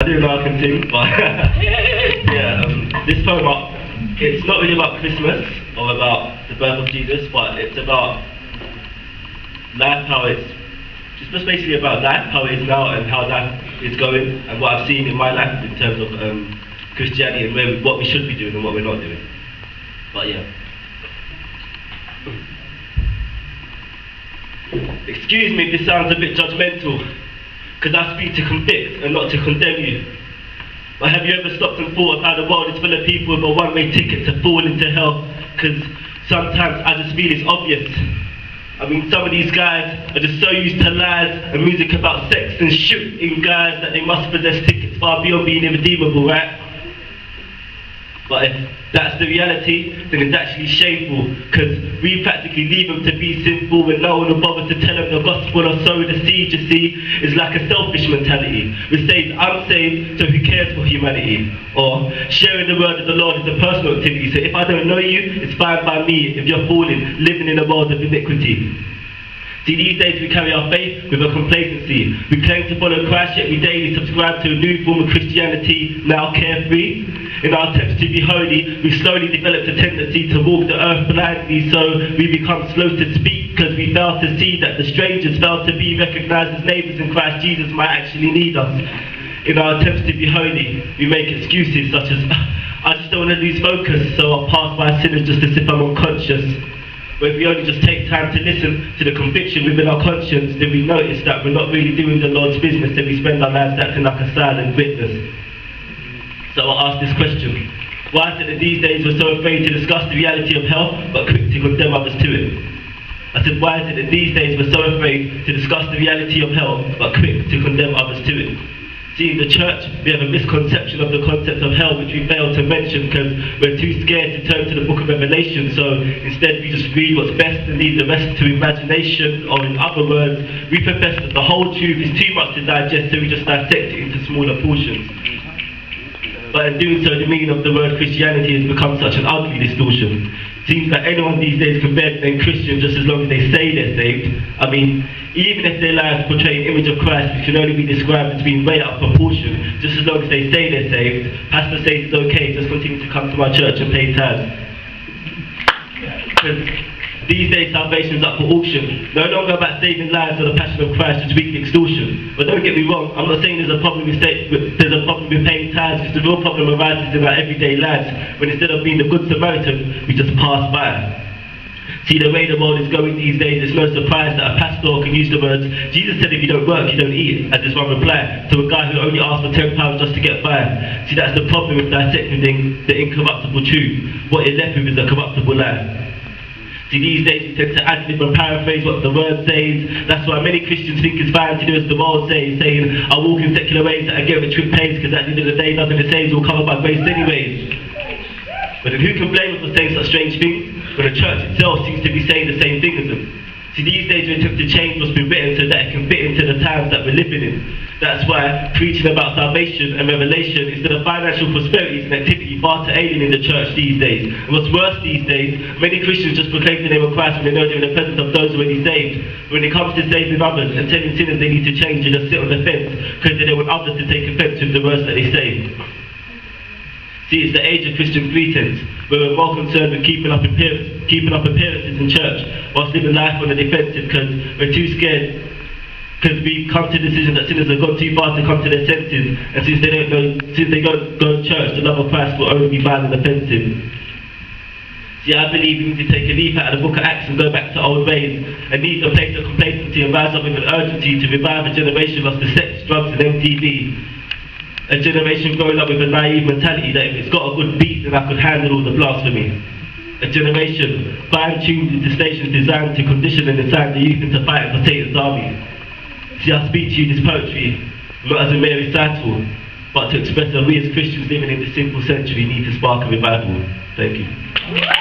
do know I can sing, but yeah, this poem, it's not really about Christmas or about the birth of Jesus, but it's about life, how it's just basically about life, how it is now and how life is going, and what I've seen in my life in terms of Christianity and what we should be doing and what we're not doing. But yeah. Excuse me if this sounds a bit judgmental, because I speak to convict and not to condemn you. But have you ever stopped and thought of how the world is full of people with a one-way ticket to fall into hell? Because sometimes I just feel it's obvious. I mean, some of these guys are just so used to lies and music about sex and shooting guys that they must possess tickets far beyond being irredeemable, right? But if that's the reality, then it's actually shameful, because we practically leave them to be sinful when no one will bother to tell them the gospel or sow the seed. You see, it's like a selfish mentality. We say, I'm saved, so who cares for humanity? Or sharing the word of the Lord is a personal activity, so if I don't know you, it's fine by me if you're falling, living in a world of iniquity. See, these days we carry our faith with a complacency. We claim to follow Christ, yet we daily subscribe to a new form of Christianity, now carefree. In our attempts to be holy, we slowly developed a tendency to walk the earth blindly, so we become slow to speak because we fail to see that the strangers fail to be recognized as neighbors in Christ Jesus might actually need us. In our attempts to be holy, we make excuses such as, I just don't want to lose focus, so I'll pass by sinners just as if I'm unconscious. But if we only just take time to listen to the conviction within our conscience, then we notice that we're not really doing the Lord's business, and we spend our lives acting like a silent witness. So I'll ask this question: why is it that these days we're so afraid to discuss the reality of hell, but quick to condemn others to it? I said, why is it that these days we're so afraid to discuss the reality of hell, but quick to condemn others to it? See, in the church, we have a misconception of the concept of hell, which we fail to mention because we're too scared to turn to the book of Revelation. So instead, we just read what's best and leave the rest to imagination, or in other words, we profess that the whole truth is too much to digest, so we just dissect it into smaller portions. But in doing so, the meaning of the word Christianity has become such an ugly distortion. It seems that anyone these days can bear the name Christian just as long as they say they're saved. I mean, even if their lives portray an image of Christ which can only be described as being way out of proportion, just as long as they say they're saved, pastor says it's okay, just continue to come to my church and pay tithes. Because these days salvation is up for auction. No longer about saving lives or the passion of Christ, just weak extortion. But don't get me wrong, I'm not saying there's a problem with paying tithes, because the real problem arises in our everyday lives, when instead of being the good Samaritan, we just pass by. See, the way the world is going these days, it's no surprise that a pastor can use the words, Jesus said if you don't work, you don't eat, as this one reply to a guy who only asked for £10 just to get by. See, that's the problem with dissecting the incorruptible truth. What is left with is a corruptible lie. See, these days we tend to ad-lib and paraphrase what the word says. That's why many Christians think it's fine to do as the world says, saying, I walk in secular ways that I get the trick pays, because at the end of the day, nothing it says will cover by grace anyways. But then who can blame us for saying such strange things, when the church itself seems to be saying the same thing as them? See, these days we attempt to change what's been written so that it can fit into the times that we're living in. That's why preaching about salvation and revelation instead of financial prosperity is an activity far too alien in the church these days. And what's worse these days, many Christians just proclaim the name of Christ when they know they're in the presence of those already saved. When it comes to saving others and telling sinners they need to change, they just sit on the fence because they don't want others to take offense with the words that they say. See, it's the age of Christian pretense, where we're more concerned with keeping up appearances in church, whilst living life on the defensive because we're too scared, because we come to the decision that sinners have gone too far to come to their senses, and since they don't go to church, the love of Christ will only be vile and offensive. See, I believe we need to take a leaf out of the book of Acts and go back to old ways, and leave the place of complacency and rise up with an urgency to revive a generation lost to sex, drugs and MTV. A generation growing up with a naive mentality that if it's got a good beat, then I could handle all the blasphemy. A generation fine-tuned into stations designed to condition and incite the youth into fighting for Satan's army. See, I speak to you this poetry, not as a mere recital, but to express that we as Christians living in this sinful century need to spark a revival. Thank you.